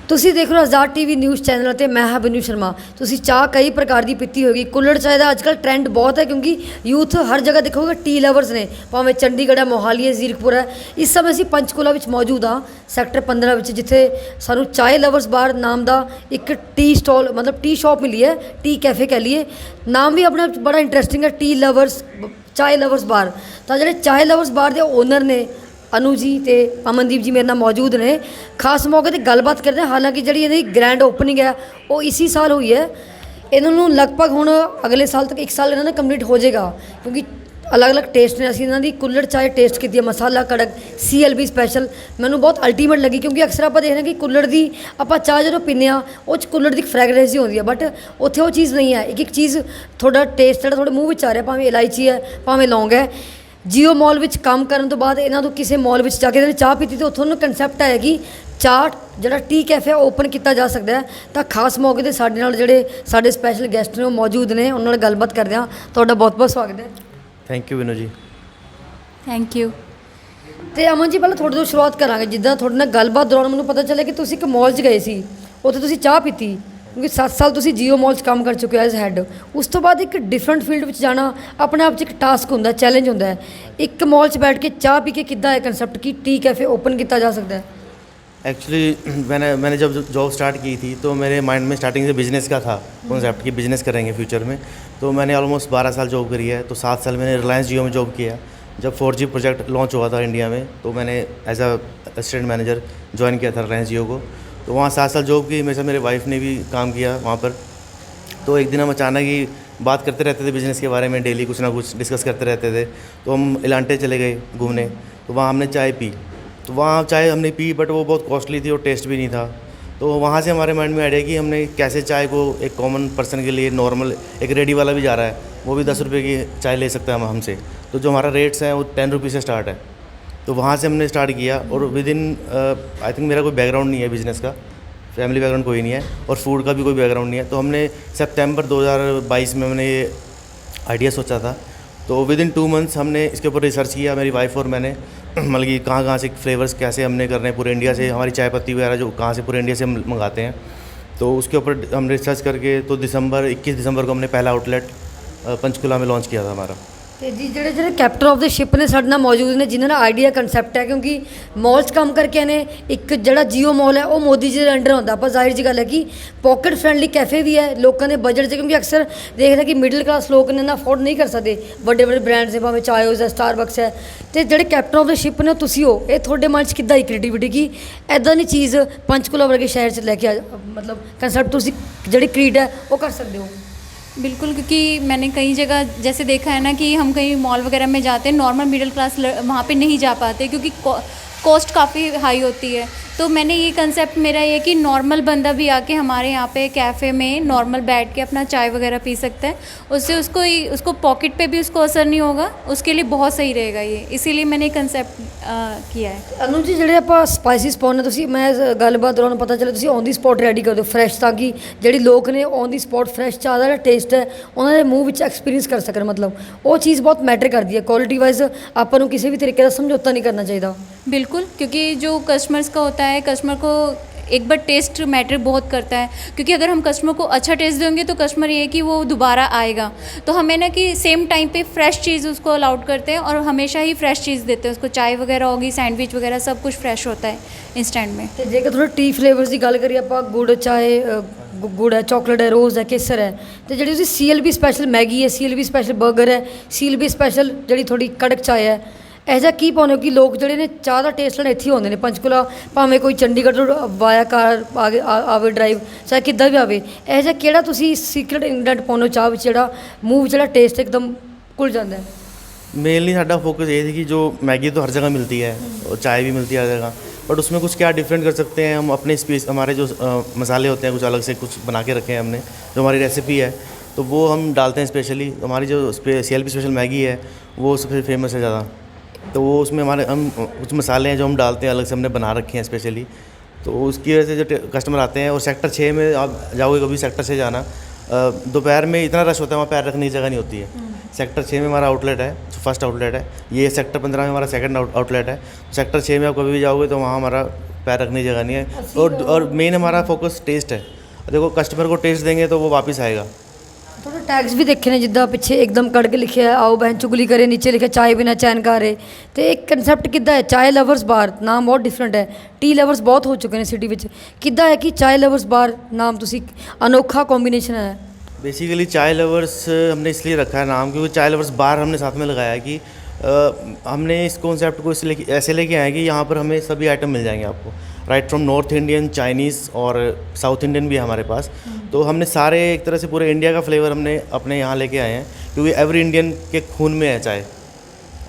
ਤੁਸੀਂ ਦੇਖ ਰਹੇ ਹੋ ਆਜ਼ਾਦ ਟੀਵੀ ਨਿਊਜ਼ ਚੈਨਲ ਅਤੇ ਮੈਂ ਹਾਂ ਬਿਨੂ ਸ਼ਰਮਾ। ਤੁਸੀਂ ਚਾਹ ਕਈ ਪ੍ਰਕਾਰ ਦੀ ਪੀਤੀ ਹੋਗੀ। ਕੁੱਲੜ ਚਾਹ ਦਾ ਅੱਜਕੱਲ ਟ੍ਰੈਂਡ ਬਹੁਤ ਹੈ ਕਿਉਂਕਿ ਯੂਥ ਹਰ ਜਗ੍ਹਾ ਦੇਖੋਗੇ ਟੀ ਲਵਰਸ ਨੇ, ਭਾਵੇਂ ਚੰਡੀਗੜ੍ਹ ਹੈ, ਮੋਹਾਲੀ ਹੈ, ਜ਼ੀਰਕਪੁਰ ਹੈ। ਇਸ ਸਮੇਂ ਅਸੀਂ ਪੰਚਕੂਲਾ ਵਿੱਚ ਮੌਜੂਦ ਹਾਂ, ਸੈਕਟਰ 15 ਵਿੱਚ, ਜਿੱਥੇ ਸਾਨੂੰ ਚਾਹ ਲਵਰਸ ਬਾਰ ਨਾਮ ਦਾ ਇੱਕ ਟੀ ਸਟਾਲ ਮਤਲਬ ਟੀ ਸ਼ਾਪ ਮਿਲੀ ਹੈ, ਟੀ ਕੈਫੇ ਕਹਿ ਲਈਏ। ਨਾਮ ਵੀ ਆਪਣਾ ਬੜਾ ਇੰਟਰਸਟਿੰਗ ਹੈ, ਟੀ ਲਵਰਸ ਚਾਹ ਲਵਰਸ ਬਾਰ। ਤਾਂ ਜਿਹੜੇ ਚਾਹ ਲਵਰਸ ਬਾਰ ਦੇ ਓਨਰ ਨੇ ਅਨੂ ਜੀ ਤੇ ਅਮਨਦੀਪ ਜੀ ਮੇਰੇ ਨਾਲ ਮੌਜੂਦ ਨੇ। ਖਾਸ ਮੌਕੇ 'ਤੇ ਗੱਲਬਾਤ ਕਰਦੇ ਹਾਂ। ਹਾਲਾਂਕਿ ਜਿਹੜੀ ਇਹਦੀ ਗ੍ਰੈਂਡ ਓਪਨਿੰਗ ਹੈ ਉਹ ਇसी ਸਾਲ ਹੋਈ ਹੈ। ਇਹਨਾਂ ਨੂੰ ਲਗਭਗ ਹੁਣ ਅਗਲੇ ਸਾਲ ਤੱਕ 1 ਸਾਲ ਇਹਨਾਂ ਦਾ ਕੰਪਲੀਟ ਹੋ ਜਾਏਗਾ, ਕਿਉਂਕਿ ਅਲੱਗ-ਅਲੱਗ ਟੇਸਟ ਨੇ। ਅਸੀਂ ਇਹਨਾਂ ਦੀ ਕੁੱਲੜ ਚਾਹ ਟੇਸਟ ਕੀਤੀ ਹੈ, ਮਸਾਲਾ ਕੜਕ CLB ਸਪੈਸ਼ਲ। ਮੈਨੂੰ ਬਹੁਤ ਅਲਟੀਮੇਟ ਲੱਗੀ ਕਿਉਂਕਿ ਅਕਸਰ ਆਪਾਂ ਦੇਖਦੇ ਹਾਂ ਕਿ ਕੁੱਲੜ ਦੀ ਆਪਾਂ ਚਾਹ ਜਦੋਂ ਪੀਂਦੇ ਹਾਂ ਉਹ 'ਚ ਕੁੱਲੜ ਦੀ ਫਰੈਗਰੈਂਸ ਹੀ ਹੁੰਦੀ ਹੈ, ਬਟ ਉੱਥੇ ਉਹ ਚੀਜ਼ ਨਹੀਂ ਹੈ। ਇੱਕ ਚੀਜ਼ ਤੁਹਾਡਾ ਟੇਸਟ ਜਿਹੜਾ ਤੁਹਾਡੇ ਮੂੰਹ ਵਿੱਚ ਆ ਰਿਹਾ, ਭਾਵੇਂ ਇਲਾਇਚੀ ਹੈ, ਭਾਵੇਂ ਲੌਂਗ ਹੈ। ਜੀਓ ਮੋਲ ਵਿੱਚ ਕੰਮ ਕਰਨ ਤੋਂ ਬਾਅਦ ਇਹਨਾਂ ਤੋਂ ਕਿਸੇ ਮੋਲ ਵਿੱਚ ਜਾ ਕੇ ਇਹਨਾਂ ਨੇ ਚਾਹ ਪੀਤੀ ਤੇ ਉੱਥੋਂ ਨੂੰ ਕਨਸੈਪਟ ਆਇਆ ਕਿ ਚਾਹ ਜਿਹੜਾ ਟੀ ਕੈਫੇ ਓਪਨ ਕੀਤਾ ਜਾ ਸਕਦਾ ਹੈ। ਤਾਂ ਖਾਸ ਮੌਕੇ 'ਤੇ ਸਾਡੇ ਨਾਲ ਜਿਹੜੇ ਸਾਡੇ ਸਪੈਸ਼ਲ ਗੈਸਟ ਨੇ ਉਹ ਮੌਜੂਦ ਨੇ, ਉਹਨਾਂ ਨਾਲ ਗੱਲਬਾਤ ਕਰਦੇ ਹਾਂ। ਤੁਹਾਡਾ ਬਹੁਤ ਬਹੁਤ ਸਵਾਗਤ ਹੈ। ਥੈਂਕ ਯੂ ਵਿਨੂ ਜੀ। Thank you. ਤੇ ਅਮਨ ਜੀ, ਪਹਿਲਾਂ ਤੁਹਾਡੇ ਤੋਂ ਸ਼ੁਰੂਆਤ ਕਰਾਂਗੇ। ਜਿੱਦਾਂ ਤੁਹਾਡੇ ਨਾਲ ਗੱਲਬਾਤ ਦੌਰਾਨ ਮੈਨੂੰ ਪਤਾ ਚੱਲਿਆ ਕਿ ਤੁਸੀਂ ਇੱਕ ਮੋਲ 'ਚ ਗਏ ਸੀ, ਉੱਥੇ ਤੁਸੀਂ ਚਾਹ ਪੀਤੀ, ਕਿਉਂਕਿ 7 ਸਾਲ ਤੁਸੀਂ ਜੀਓ ਮੋਲ 'ਚ ਕੰਮ ਕਰ ਚੁੱਕੇ ਹੋ ਐਜ਼ ਹੈੱਡ। ਉਸ ਤੋਂ ਬਾਅਦ ਇੱਕ ਡਿਫਰੈਂਟ ਫੀਲਡ ਵਿੱਚ ਜਾਣਾ ਆਪਣੇ ਆਪ 'ਚ ਇੱਕ ਟਾਸਕ ਹੁੰਦਾ, ਚੈਲੰਜ ਹੁੰਦਾ ਹੈ। ਇੱਕ ਮੋਲ 'ਚ बैठ के चाय पी के कितना है कंसेप्ट कि टी कैफ़े ओपन किया जा सकता है? एक्चुअली मैंने जब जॉब स्टार्ट की थी तो मेरे माइंड में स्टार्टिंग से बिज़नेस का था कॉन्सेप्ट कि बिज़नेस करेंगे फ्यूचर में। तो मैंने ऑलमोस्ट 12 साल जॉब करी है। तो 7 साल मैंने रिलायंस जियो में जॉब किया। जब 4G प्रोजेक्ट लॉन्च हुआ था इंडिया में तो मैंने as a assistant manager join किया था रिलायंस जियो को। तो वहाँ 7 साल जॉब की, मेरे साथ मेरे वाइफ ने भी काम किया वहाँ पर। तो एक दिन हम अचानक ही बात करते रहते थे बिज़नेस के बारे में, डेली कुछ ना कुछ डिस्कस करते रहते थे। तो हम इलांटे चले गए घूमने, तो वहाँ हमने चाय पी। तो वहाँ चाय हमने पी बट वो बहुत कॉस्टली थी और टेस्ट भी नहीं था। तो वहाँ से हमारे माइंड में आइडिया कि हमने कैसे चाय को एक कॉमन पर्सन के लिए, नॉर्मल एक रेडी वाला भी जा रहा है, वो भी 10 रुपये की चाय ले सकता है हम हमसे। तो जो हमारा रेट्स है वो 10 रुपये से स्टार्ट है। तो वहाँ से हमने स्टार्ट किया और विद इन आई थिंक मेरा कोई बैकग्राउंड नहीं है बिज़नेस का, फैमिली बैकग्राउंड कोई नहीं है और फूड का भी कोई बैकग्राउंड नहीं है। तो हमने सितंबर 2022 में हमने ये आइडिया सोचा था। तो विद इन 2 मंथ्स हमने इसके ऊपर रिसर्च किया, मेरी वाइफ और मैंने, मतलब कि कहाँ से फ्लेवर्स कैसे हमने करने हैं पूरे इंडिया से, हमारी चाय पत्ती वगैरह जो कहाँ से पूरे इंडिया से हम मंगाते हैं। तो उसके ऊपर हम रिसर्च करके तो 21 दिसंबर को हमने पहला आउटलेट पंचकुला में लॉन्च किया था हमारा। ਤੇ ਜੀ ਜਿਹੜੇ ਕੈਪਟਨ ਆਫ ਦ ਸ਼ਿਪ ਨੇ ਸਾਡੇ ਨਾਲ ਮੌਜੂਦ ਨੇ, ਜਿਨ੍ਹਾਂ ਦਾ ਆਈਡੀਆ ਕੰਸੈਪਟ ਹੈ, ਕਿਉਂਕਿ ਮੋਲ 'ਚ ਕੰਮ ਕਰਕੇ ਨੇ। ਇੱਕ ਜਿਹੜਾ ਜੀਓ ਮੋਲ ਹੈ ਉਹ ਮੋਦੀ ਜੀ ਦੇ ਅੰਡਰ ਹੁੰਦਾ। ਆਪਾਂ ਜ਼ਾਹਿਰ ਜੀ ਗੱਲ ਹੈ ਕਿ ਪੋਕਟ ਫਰੈਂਡਲੀ ਕੈਫੇ ਵੀ ਹੈ ਲੋਕਾਂ ਦੇ ਬਜਟ 'ਚ, ਕਿਉਂਕਿ ਅਕਸਰ ਦੇਖਦੇ ਕਿ ਮਿਡਲ ਕਲਾਸ ਲੋਕ ਨੇ ਨਾ ਅਫੋਰਡ ਨਹੀਂ ਕਰ ਸਕਦੇ ਵੱਡੇ ਵੱਡੇ ਬ੍ਰਾਂਡਸ ਨੇ, ਭਾਵੇਂ ਚਾਇਓਜ਼ ਹੈ, ਸਟਾਰਬਕਸ ਹੈ। ਅਤੇ ਜਿਹੜੇ ਕੈਪਟਨ ਆਫ ਦ ਸ਼ਿਪ ਨੇ ਤੁਸੀਂ ਹੋ, ਇਹ ਤੁਹਾਡੇ ਮਨ 'ਚ ਕਿੱਦਾਂ ਕ੍ਰੀਏਟੀਵਿਟੀ ਕਿ ਇੱਦਾਂ ਦੀ ਚੀਜ਼ ਪੰਚਕੂਲਾ ਵਰਗੇ ਸ਼ਹਿਰ 'ਚ ਲੈ ਕੇ ਮਤਲਬ ਕੰਸੈਪਟ ਤੁਸੀਂ ਜਿਹੜੀ ਕ੍ਰੀਏਟ है वो कर सकते हो? बिल्कुल, क्योंकि मैंने कई जगह जैसे देखा है ना कि हम कहीं मॉल वगैरह में जाते हैं, नॉर्मल मिडिल क्लास वहाँ पे नहीं जा पाते क्योंकि कॉस्ट काफ़ी हाई होती है। तो मैंने ये कंसेप्ट मेरा ये कि नॉर्मल बंदा भी आके हमारे यहाँ पे कैफ़े में नॉर्मल बैठ के अपना चाय वगैरह पी सकता है। उससे उसको पॉकेट पे भी उसको असर नहीं होगा, उसके लिए बहुत सही रहेगा ये। इसीलिए मैंने कंसेप्ट किया है। ਅਨੂ ਜੀ, ਜਿਹੜੇ ਆਪਾਂ ਸਪਾਈਸਿਸ ਪਾਉਂਦੇ ਤੁਸੀਂ, ਮੈਂ ਗੱਲਬਾਤ ਦੌਰਾਨ ਪਤਾ ਚੱਲਿਆ ਤੁਸੀਂ ਔਨ ਦੀ ਸਪੌਟ ਰੈਡੀ ਕਰਦੇ ਹੋ ਫਰੈਸ਼, ਤਾਂ ਕਿ ਜਿਹੜੀ ਲੋਕ ਨੇ ਔਨ ਦੀ ਸਪੌਟ ਫਰੈਸ਼ ਚਾਹ ਦਾ ਜਿਹੜਾ ਟੇਸਟ ਹੈ ਉਹਨਾਂ ਦੇ ਮੂੰਹ ਵਿੱਚ ਐਕਸਪੀਰੀਅੰਸ ਕਰ ਸਕਣ। ਮਤਲਬ ਉਹ ਚੀज़ बहुत मैटर करती है। क्वालिटी वाइज ਆਪਾਂ ਨੂੰ ਕਿਸੇ भी तरीके का समझौता नहीं करना चाहिए। बिल्कुल, क्योंकि जो कस्टमर्स का होता है, कस्टमर को एक बार टेस्ट मैटर बहुत करता है, क्योंकि अगर हम कस्टमर को अच्छा टेस्ट देंगे तो कस्टमर ये है कि वो दोबारा आएगा। तो हमें ना कि सेम टाइम पे फ्रेश चीज़ उसको अलाउड करते हैं और हमेशा ही फ्रेश चीज़ देते हैं उसको। चाय वगैरह होगी, सैंडविच वगैरह सब कुछ फ्रेश होता है इंस्टेंट में। ਤੇ ਜੇਕਰ ਥੋੜਾ ਟੀ ਫਲੇਵਰਸ ਦੀ ਗੱਲ ਕਰੀਏ ਆਪਾਂ, ਗੁੜ ਚਾਹੇ ਗੁੜ ਹੈ, ਚਾਕਲੇਟ ਹੈ, ਰੋਜ਼ ਹੈ, ਕੇਸਰ ਹੈ, ਤੇ ਜਿਹੜੀ ਤੁਸੀਂ ਸੀਐਲਬੀ ਸਪੈਸ਼ਲ ਮੈਗੀ ਹੈ, ਸੀਐਲਬੀ ਸਪੈਸ਼ਲ 버ਗਰ ਹੈ, ਸੀਐਲਬੀ ਸਪੈਸ਼ਲ ਜਿਹੜੀ ਥੋੜੀ ਕੜਕ ਚਾਹ ਹੈ, ਇਹ ਜਿਹਾ ਕੀ ਪਾਉਂਦੇ ਹੋ ਕਿ ਲੋਕ ਜਿਹੜੇ ਨੇ ਚਾਹ ਦਾ ਟੇਸਟ ਲੈਣ ਇੱਥੇ ਹੀ ਆਉਂਦੇ ਨੇ ਪੰਚਕੂਲਾ, ਭਾਵੇਂ ਕੋਈ ਚੰਡੀਗੜ੍ਹ ਤੋਂ ਵਾਇਆ ਕਾਰ ਆਵੇ ਡਰਾਈਵ, ਚਾਹੇ ਕਿੱਦਾਂ ਵੀ ਆਵੇ, ਇਹ ਜਿਹਾ ਕਿਹੜਾ ਤੁਸੀਂ ਸੀਕ੍ਰੇਟ ਇੰਗਰੀਡੀਐਂਟ ਪਾਉਂਦੇ ਹੋ ਚਾਹ ਵਿੱਚ ਜਿਹੜਾ ਮੂੰਹ ਵਿੱਚ ਜਿਹੜਾ ਟੇਸਟ ਇੱਕਦਮ ਘੁਲ ਜਾਂਦਾ ਹੈ? मेनली साडा फोकस ये थी कि जो मैगी तो हर जगह मिलती है और चाय भी मिलती है हर जगह, बट उसमें कुछ क्या डिफरेंट कर सकते हैं हम अपने स्पेस, हमारे जो मसाले होते हैं कुछ अलग से कुछ बना के रखे हैं हमने, जो हमारी रेसिपी है तो वो हम डालते हैं स्पेशली। हमारी जो CLB स्पेशल मैगी है वो सबसे फेमस है ज़्यादा, तो वो उसमें हमारे हम कुछ मसाले हैं जो हम डालते हैं अलग से, हमने बना रखे हैं स्पेशली। तो उसकी वजह से जो कस्टमर आते हैं, और सेक्टर 6 में आप जाओगे कभी सेक्टर 6 जाना, दोपहर में इतना रश होता है वहाँ पैर रखने की जगह नहीं होती है। सेक्टर 6 में हमारा आउटलेट है, जो फर्स्ट आउटलेट है, ये सेक्टर 15 में हमारा सेकंड आउटलेट है। सेक्टर 6 में आप कभी भी जाओगे तो वहाँ हमारा पैर रखने की जगह नहीं है। और मेन हमारा फोकस टेस्ट है। देखो कस्टमर को टेस्ट देंगे तो वो वापस आएगा। थोड़े टैग्स भी देखे ने जिद्दां पिछे एकदम कड़ के लिखे है, आओ बहन चुगली करे, नीचे लिखे चाय बिना चैन कारे। तो एक कंसैप्ट किद्दां है चाय लवर्स बार, नाम बहुत डिफरेंट है। टी लवर्स बहुत हो चुके हैं सिटी विच, किद्दां है कि चाय लवर्स बार नाम तुसी अनोखा कॉम्बिनेशन है? बेसिकली चाय लवर्स हमने इसलिए रखा है नाम, क्योंकि चाय लवर्स बार हमने साथ में लगाया है कि हमने इस कॉन्सेप्ट को इसलिए ऐसे लेके आए कि यहाँ पर हमें सभी आइटम मिल जाएंगे आपको, right from north Indian, Chinese और साउथ इंडियन भी है हमारे पास। तो हमने सारे एक तरह से पूरे इंडिया का फ्लेवर हमने अपने यहाँ लेके आए हैं, क्योंकि एवरी इंडियन के खून में है चाय।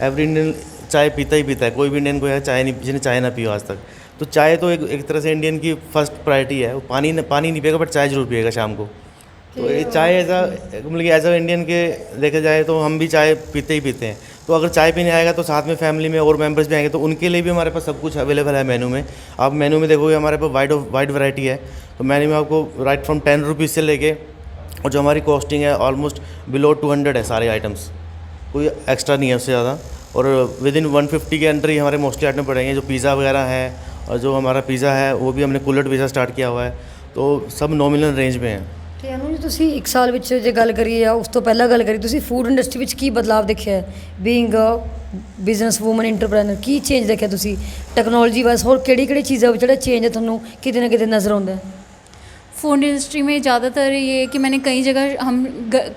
एवरी इंडियन चाय पीता ही पीता है, कोई भी इंडियन को है चाय नहीं जिन्हें चाय ना पियो आज तक। तो चाय तो एक तरह से इंडियन की फर्स्ट प्रायोरिटी है। वो पानी नहीं पिएगा बट चाय ज़रूर पिएगा शाम को। तो ये चाय मतलब कि एज अ इंडियन के देखा जाए तो हम भी चाय पीते ही पीते हैं। तो अगर चाय पीने आएगा तो साथ में फैमिली में और मेंबर्स भी आएंगे, तो उनके लिए भी हमारे पास सब कुछ अवेलेबल है मेनू में। आप मेनू में देखोगे हमारे पास वाइड वैरायटी है। तो मेन्यू में आपको राइट फ्रॉम 10 रुपीज़ से लेके, और जो हमारी कॉस्टिंग है ऑलमोस्ट बिलो 200 है सारे आइटम्स, कोई एक्स्ट्रा नहीं है उससे ज़्यादा। और विद इन 150 के अंदर ही हमारे मोस्टली आइटम पड़ेंगे। जो पिज़्ज़ा वगैरह है, और जो हमारा पिज़्ज़ा है वो भी हमने कुल्हड़ पिज़्ज़ा स्टार्ट किया हुआ है, तो सब नॉमिनल रेंज में है। ਤੇ ਅਨੂ ਜੀ ਤੁਸੀਂ ਇੱਕ ਸਾਲ ਵਿੱਚ ਜੇ ਗੱਲ ਕਰੀਏ ਜਾਂ ਉਸ ਤੋਂ ਪਹਿਲਾਂ ਗੱਲ ਕਰੀਏ, ਤੁਸੀਂ ਫੂਡ ਇੰਡਸਟਰੀ ਵਿੱਚ ਕੀ ਬਦਲਾਅ ਦੇਖਿਆ ਹੈ? Being a business woman entrepreneur, ਕੀ ਚੇਂਜ ਦੇਖਿਆ ਤੁਸੀਂ ਟੈਕਨੋਲੋਜੀ ਵਾਈਜ਼? ਹੋਰ ਕਿਹੜੀ ਚੀਜ਼ਾਂ ਵਿੱਚ ਜਿਹੜਾ ਚੇਂਜ ਹੈ ਤੁਹਾਨੂੰ ਕਿਤੇ ਨਾ ਕਿਤੇ ਨਜ਼ਰ ਆਉਂਦਾ ਹੈ? फूड इंडस्ट्री में ज़्यादातर ये है कि मैंने कई जगह हम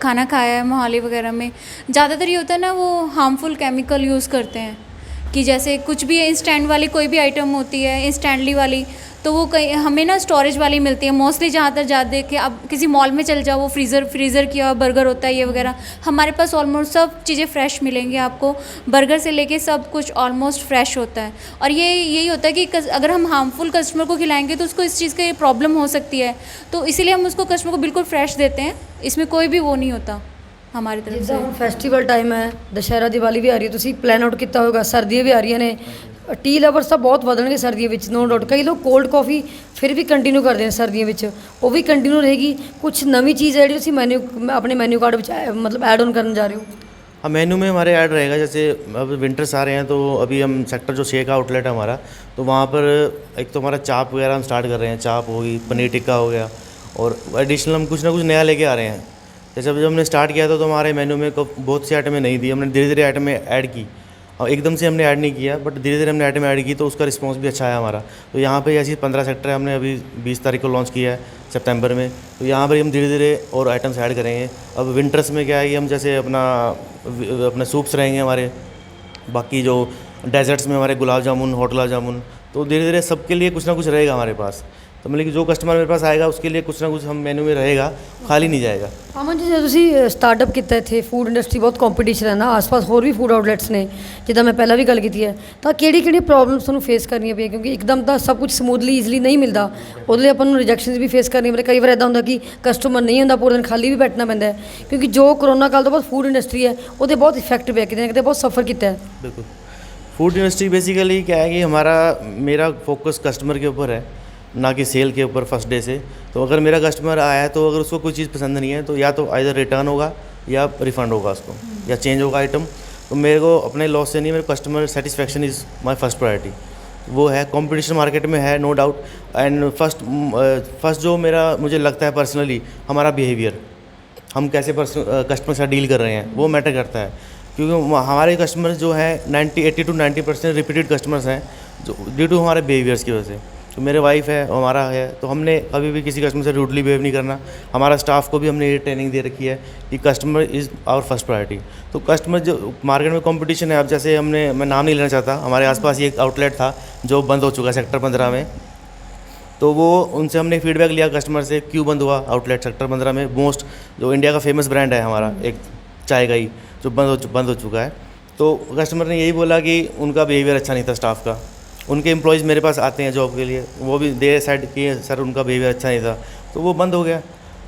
खाना खाया है मोहाली वगैरह में, ज़्यादातर ये होता है ना वो हार्मफुल केमिकल यूज़ करते हैं। कि जैसे कुछ भी इंस्टेंट वाली कोई भी आइटम होती है इंस्टेंटली वाली, तो वो कहीं हमें ना स्टोरेज वाली मिलती है मोस्टली। जहाँ तक जा देखे अब किसी मॉल में चल जाओ, वो फ्रीज़र किया बर्गर होता है ये वगैरह। हमारे पास ऑलमोस्ट सब चीज़ें फ़्रेश मिलेंगी आपको, बर्गर से लेके सब कुछ ऑलमोस्ट फ्रेश होता है। और ये यही होता है कि अगर हम हार्मफुल कस्टमर को खिलाएंगे तो उसको इस चीज़ की प्रॉब्लम हो सकती है, तो इसीलिए हम उसको कस्टमर को बिल्कुल फ्रेश देते हैं। इसमें कोई भी वो नहीं होता हमारी तरफ ਜਿੱਦਾਂ से। ਹੁਣ ਫੈਸਟੀਵਲ ਟਾਈਮ ਹੈ, ਦੁਸ਼ਹਿਰਾ ਦੀਵਾਲੀ ਵੀ ਆ ਰਹੀ ਹੈ, ਤੁਸੀਂ ਪਲਾਨ ਆਊਟ ਕੀਤਾ ਹੋਵੇਗਾ, ਸਰਦੀਆਂ ਵੀ ਆ ਰਹੀਆਂ ਨੇ, ਟੀ ਲਵਰਸ ਤਾਂ ਬਹੁਤ ਵਧਣਗੇ ਸਰਦੀਆਂ ਵਿੱਚ, ਨੋ ਡਾਊਟ। ਕਈ ਲੋਕ ਕੋਲਡ ਕਾਫੀ ਫਿਰ ਵੀ ਕੰਟੀਨਿਊ ਕਰਦੇ ਨੇ ਸਰਦੀਆਂ ਵਿੱਚ, ਉਹ ਵੀ ਕੰਟੀਨਿਊ ਰਹੇਗੀ। ਕੁਝ ਨਵੀਂ ਚੀਜ਼ ਹੈ ਜਿਹੜੀ ਤੁਸੀਂ ਆਪਣੇ ਮੈਨੂ ਕਾਰਡ ਵਿੱਚ मतलब ऐड ऑन करने जा रहे हो? हाँ, मेनू में हमारे ऐड रहेगा। जैसे अब विंटर्स आ रहे हैं तो अभी हम सेक्टर जो 6 का आउटलेट है हमारा, तो वहाँ पर एक तो हमारा चाप वगैरह हम स्टार्ट कर रहे हैं, चाप होगी, पनीर टिक्का हो गया, और एडिशनल हम कुछ ना कुछ नया लेके आ रहे हैं। जैसे जब हमने स्टार्ट किया था तो हमारे मेनू में बहुत सी आइटमें नहीं थी, हमने धीरे धीरे आइटमें ऐड की, और एकदम से हमने ऐड नहीं किया, बट धीरे धीरे हमने आइटम ऐड की तो उसका रिस्पांस भी अच्छा है हमारा। तो यहाँ पे ऐसी 15 सेक्टर है, हमने अभी 20 तारीख को लॉन्च किया है सितंबर में। तो यहाँ पर हम धीरे धीरे और आइटम्स ऐड करेंगे। अब विंटर्स में क्या है कि हम जैसे अपना सूप्स रहेंगे हमारे, बाकी जो डेजर्ट्स में हमारे गुलाब जामुन, हॉट गुलाब जामुन, तो धीरे धीरे सबके लिए कुछ ना कुछ रहेगा हमारे पास। तो मतलब कि जो कस्टमर मेरे पास आएगा उसके लिए कुछ ना कुछ हम मेनू में रहेगा, खाली नहीं जाएगा। ਅਮਨ ਜੀ, ਜਦੋਂ ਤੁਸੀਂ ਸਟਾਰਟਅਪ ਕੀਤਾ ਇੱਥੇ ਫੂਡ ਇੰਡਸਟਰੀ ਬਹੁਤ ਕੰਪੀਟੀਸ਼ਨ ਹੈ ਨਾ, ਆਸ-ਪਾਸ ਹੋਰ ਵੀ ਫੂਡ ਆਊਟਲੈਟਸ ਨੇ, ਜਿੱਦਾਂ ਮੈਂ ਪਹਿਲਾਂ ਵੀ ਗੱਲ ਕੀਤੀ ਹੈ, ਤਾਂ ਕਿਹੜੀ ਪ੍ਰੋਬਲਮਸ ਤੁਹਾਨੂੰ ਫੇਸ ਕਰਨੀਆਂ ਪਈਆਂ? ਕਿਉਂਕਿ ਇੱਕਦਮ ਤਾਂ ਸਭ ਕੁਝ ਸਮੂਥਲੀ ਈਜ਼ੀਲੀ ਨਹੀਂ ਮਿਲਦਾ, ਉਹਦੇ ਲਈ ਆਪਾਂ ਨੂੰ ਰਿਜੈਕਸ਼ਨਸ ਵੀ ਫੇਸ ਕਰਨੀਆਂ ਪੈਂਦੀਆਂ। ਕਈ ਵਾਰ ਇੱਦਾਂ ਹੁੰਦਾ ਕਿ ਕਸਟਮਰ ਨਹੀਂ ਹੁੰਦਾ, ਪੂਰੇ ਦਿਨ ਖਾਲੀ ਵੀ ਬੈਠਣਾ ਪੈਂਦਾ ਹੈ, ਕਿਉਂਕਿ ਜੋ ਕਰੋਨਾ ਕਾਲ ਤੋਂ ਬਾਅਦ ਫੂਡ ਇੰਡਸਟਰੀ ਹੈ ਉਹਦੇ ਬਹੁਤ ਇਫੈਕਟ ਪਿਆ, ਕਿਤੇ ਨਾ ਕਿਤੇ ਬਹੁਤ ਸਫਰ ਕੀਤਾ ਹੈ। बिल्कुल, फूड इंडस्ट्री बेसिकली क्या है कि मेरा फोकस कस्टमर के ऊपर है, ना कि सेल के ऊपर फर्स्ट डे से। तो अगर मेरा कस्टमर आया है तो अगर उसको कोई चीज़ पसंद नहीं है तो या तो आइदर रिटर्न होगा या रिफ़ंड होगा उसको, या चेंज होगा आइटम। तो मेरे को अपने लॉस से नहीं, मेरे customer satisfaction is my first priority. वो है कंपटीशन मार्केट में है, नो डाउट। एंड फर्स्ट जो मेरा मुझे लगता है पर्सनली, हमारा बिहेवियर, हम कैसे कस्टमर से डील कर रहे हैं, वो मैटर करता है। क्योंकि हमारे कस्टमर जो है 80 to 90% रिपीटेड कस्टमर्स हैं, जो ड्यू टू हमारे बिहेवियर्स की वजह से। तो मेरे वाइफ है, हमारा है, तो हमने कभी भी किसी कस्टमर से रूडली बिहेव नहीं करना। हमारा स्टाफ को भी हमने ये ट्रेनिंग दे रखी है कि customer is our first priority. तो कस्टमर जो मार्केट में कंपटीशन है, अब जैसे मैं नाम नहीं लेना चाहता, हमारे आसपास ही एक आउटलेट था जो बंद हो चुका है सेक्टर 15 में। तो वो उनसे हमने फीडबैक लिया कस्टमर से, क्यों बंद हुआ आउटलेट सेक्टर 15 में, मोस्ट जो इंडिया का फेमस ब्रांड है हमारा एक चाय का ही, जो बंद हो चुका है। तो कस्टमर ने यही बोला कि उनका बिहेवियर अच्छा नहीं था स्टाफ का। उनके एम्प्लॉयज़ मेरे पास आते हैं जॉब के लिए, वो भी दे साइड कि सर उनका बिहेवियर अच्छा नहीं था, तो वो बंद हो गया।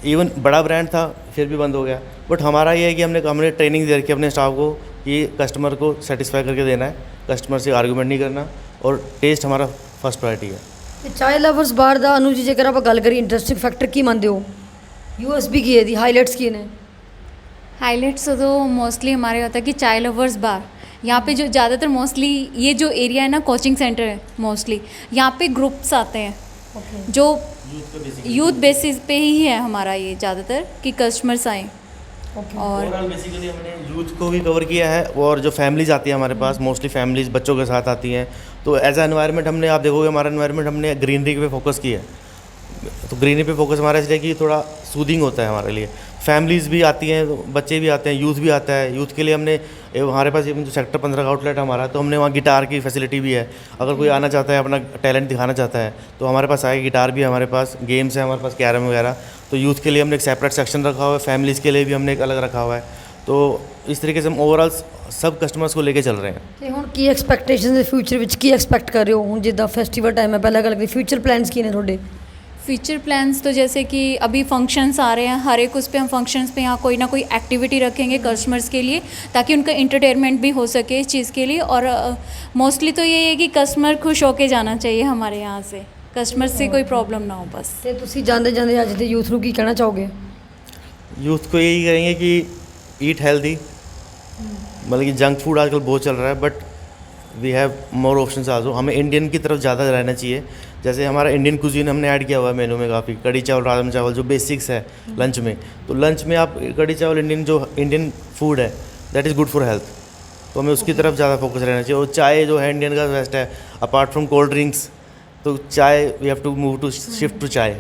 इवन बड़ा ब्रांड था फिर भी बंद हो गया। बट हमारा ये है कि हमने ट्रेनिंग दे रखी है अपने स्टाफ को कि कस्टमर को सेटिस्फाई करके देना है, कस्टमर से आर्गूमेंट नहीं करना, और टेस्ट हमारा फर्स्ट प्रायोरिटी है। ਤੇ ਚਾਏ ਲਵਰਸ ਬਾਰ ਦਾ ਅਨੂ ਜੀ ਜੇਕਰ ਆਪਾਂ ਗੱਲ ਕਰੀਏ ਇੰਟਰਸਟਿੰਗ ਫੈਕਟਰ ਕੀ ਮੰਨਦੇ ਹੋ? ਯੂਐਸਪੀ ਕੀ ਹੈ ਦੀ ਹਾਈਲਾਈਟਸ ਕੀ ਨੇ? हाईलाइट्स तो मोस्टली हमारे होता है कि चाय लवर्स बार, यहाँ पे जो ज़्यादातर मोस्टली ये जो एरिया है ना, कोचिंग सेंटर है मोस्टली, यहाँ पे ग्रुप्स आते हैं जो यूथ बेसिस पे ही है हमारा ये ज़्यादातर कि कस्टमर्स आए। और बेसिकली हमने यूथ को भी कवर किया है, और जो फैमिलीज आती है हमारे पास, मोस्टली फैमिलीज बच्चों के साथ आती हैं। तो एज ए एनवायरनमेंट हमने, आप देखोगे हमारा एनवायरनमेंट हमने ग्रीनरी पे फोकस किया है। तो ग्रीनरी पे फोकस हमारा इसलिए कि थोड़ा सूदिंग होता है हमारे लिए। फैमिलीज़ भी आती हैं, तो बच्चे भी आते हैं, यूथ भी आता है। यूथ के लिए हमने हमारे पास जो सेक्टर 15 का आउटलेट है हमारा, तो हमने वहाँ गिटार की फैसिलिटी भी है। अगर कोई आना चाहता है, अपना टैलेंट दिखाना चाहता है, तो हमारे पास आए। गिटार भी है हमारे पास, गेम्स है हमारे पास, कैरम वगैरह। तो यूथ के लिए हमने एक सेपरेट सेक्शन रखा हुआ है, फैमिलीज़ के लिए भी हमने एक अलग रखा हुआ है। तो इस तरीके से हम ओवरऑल सब कस्टमर्स को लेके चल रहे हैं। ਤੇ ਹੁਣ ਕੀ ਐਕਸਪੈਕਟੇਸ਼ਨਸ ਨੇ ਫਿਊਚਰ ਵਿੱਚ, ਕੀ ਐਕਸਪੈਕਟ ਕਰ ਰਹੇ ਹੋ ਹੁਣ ਜਿੱਦਾਂ ਫੈਸਟੀਵਲ ਟਾਈਮ ਹੈ, ਪਹਿਲਾਂ ਗੱਲ ਕਰੀ ਫਿਊਚਰ ਪਲਾਨਸ ਕੀ ਨੇ ਤੁਹਾਡੇ? फ्यूचर प्लान्स तो जैसे कि अभी फंक्शंस आ रहे हैं, हर एक उस पे हम फंक्शंस पे यहाँ कोई ना कोई एक्टिविटी रखेंगे कस्टमर्स के लिए, ताकि उनका इंटरटेनमेंट भी हो सके इस चीज़ के लिए। और मोस्टली तो ये है कि कस्टमर खुश होके जाना चाहिए हमारे यहाँ से, कस्टमर से कोई प्रॉब्लम ना हो बस। ਤੇ ਤੁਸੀਂ ਜਾਂਦੇ ਜਾਂਦੇ ਅੱਜ ਦੇ ਯੂਥ ਨੂੰ ਕੀ ਕਹਿਣਾ ਚਾਹੋਗੇ? यूथ को यही कहेंगे कि ईट हेल्दी, मतलब कि जंक फूड आजकल बहुत चल रहा है, but we have more options also. हमें इंडियन की तरफ ज़्यादा रहना चाहिए। जैसे हमारा इंडियन कुजीन हमने ऐड किया हुआ है मेनू में काफ़ी, कड़ी चावल, राजमा चावल जो बेसिक्स है लंच में। तो लंच में आप कड़ी चावल, इंडियन फूड है, that is good for health. तो हमें उसकी तरफ ज़्यादा फोकस रहना चाहिए। और चाय जो है इंडियन का बेस्ट है, अपार्ट फ्रॉम कोल्ड ड्रिंक्स। तो chai we have to move to shift to chai.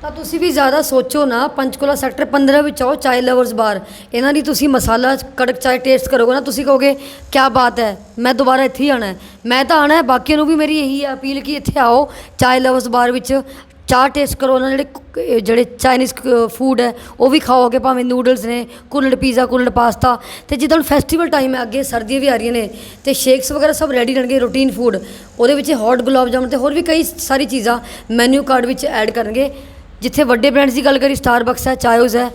ਤਾਂ ਤੁਸੀਂ ਵੀ ਜ਼ਿਆਦਾ ਸੋਚੋ ਨਾ, ਪੰਚਕੂਲਾ ਸੈਕਟਰ 15 ਵਿੱਚ ਆਓ, ਚਾਏ ਲਵਰਸ ਬਾਰ। ਇਹਨਾਂ ਦੀ ਤੁਸੀਂ ਮਸਾਲਾ ਕੜਕ ਚਾਏ ਟੇਸਟ ਕਰੋਗੇ ਨਾ, ਤੁਸੀਂ ਕਹੋਗੇ ਕਿਆ ਬਾਤ ਹੈ, ਮੈਂ ਦੁਬਾਰਾ ਇੱਥੇ ਹੀ ਆਉਣਾ ਹੈ। ਮੈਂ ਤਾਂ ਆਉਣਾ ਹੈ, ਬਾਕੀਆਂ ਨੂੰ ਵੀ ਮੇਰੀ ਇਹੀ ਅਪੀਲ ਕਿ ਇੱਥੇ ਆਓ ਚਾਏ ਲਵਰਸ ਬਾਰ ਵਿੱਚ, ਚਾਹ ਟੇਸਟ ਕਰੋ। ਉਹਨਾਂ ਜਿਹੜੇ ਚਾਈਨੀਜ਼ ਫੂਡ ਹੈ ਉਹ ਵੀ ਖਾਓਗੇ, ਭਾਵੇਂ ਨੂਡਲਸ ਨੇ, ਕੁਲਡ ਪੀਜ਼ਾ, ਕੁਲਡ ਪਾਸਤਾ। ਅਤੇ ਜਿੱਦਾਂ ਹੁਣ ਫੈਸਟੀਵਲ ਟਾਈਮ ਹੈ, ਅੱਗੇ ਸਰਦੀਆਂ ਵੀ ਆ ਰਹੀਆਂ ਨੇ, ਅਤੇ ਸ਼ੇਕਸ ਵਗੈਰਾ ਸਭ ਰੈਡੀ ਰਹਿਣਗੇ, ਰੂਟੀਨ ਫੂਡ। ਉਹਦੇ ਵਿੱਚ ਹੌਟ ਗੁਲਾਬ ਜਾਮੁਨ ਅਤੇ ਹੋਰ ਵੀ ਕਈ ਸਾਰੀ ਚੀਜ਼ਾਂ ਮੈਨਿਊ ਕਾਰਡ ਵਿੱਚ ਐਡ ਕਰਨਗੇ। ਜਿੱਥੇ ਵੱਡੇ ਬ੍ਰਾਂਡਸ ਦੀ ਗੱਲ ਕਰੀ, ਸਟਾਰਬਕਸ ਹੈ, ਚਾਇਓਜ਼ ਹੈ,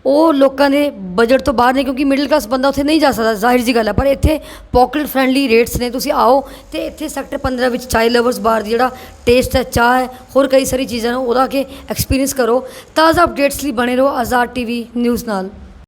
ਉਹ ਲੋਕਾਂ ਦੇ ਬਜਟ ਤੋਂ ਬਾਹਰ ਨੇ, ਕਿਉਂਕਿ ਮਿਡਲ ਕਲਾਸ ਬੰਦਾ ਉੱਥੇ ਨਹੀਂ ਜਾ ਸਕਦਾ, ਜ਼ਾਹਿਰ ਜੀ ਗੱਲ ਹੈ। ਪਰ ਇੱਥੇ ਪੋਕਟ ਫਰੈਂਡਲੀ ਰੇਟਸ ਨੇ, ਤੁਸੀਂ ਆਓ ਅਤੇ ਇੱਥੇ ਸੈਕਟਰ 15 ਵਿੱਚ ਚਾਏ ਲਵਰਸ ਬਾਰ ਦੀ ਜਿਹੜਾ ਟੇਸਟ ਹੈ, ਚਾਹ ਹੈ, ਹੋਰ ਕਈ ਸਾਰੀ ਚੀਜ਼ਾਂ ਨੇ, ਉਹਦਾ ਕਿ ਐਕਸਪੀਰੀਅੰਸ ਕਰੋ। ਤਾਜ਼ਾ ਅਪਡੇਟਸ ਲਈ ਬਣੇ ਰਹੋ ਆਜ਼ਾਦ TV ਨਿਊਜ਼ ਨਾਲ।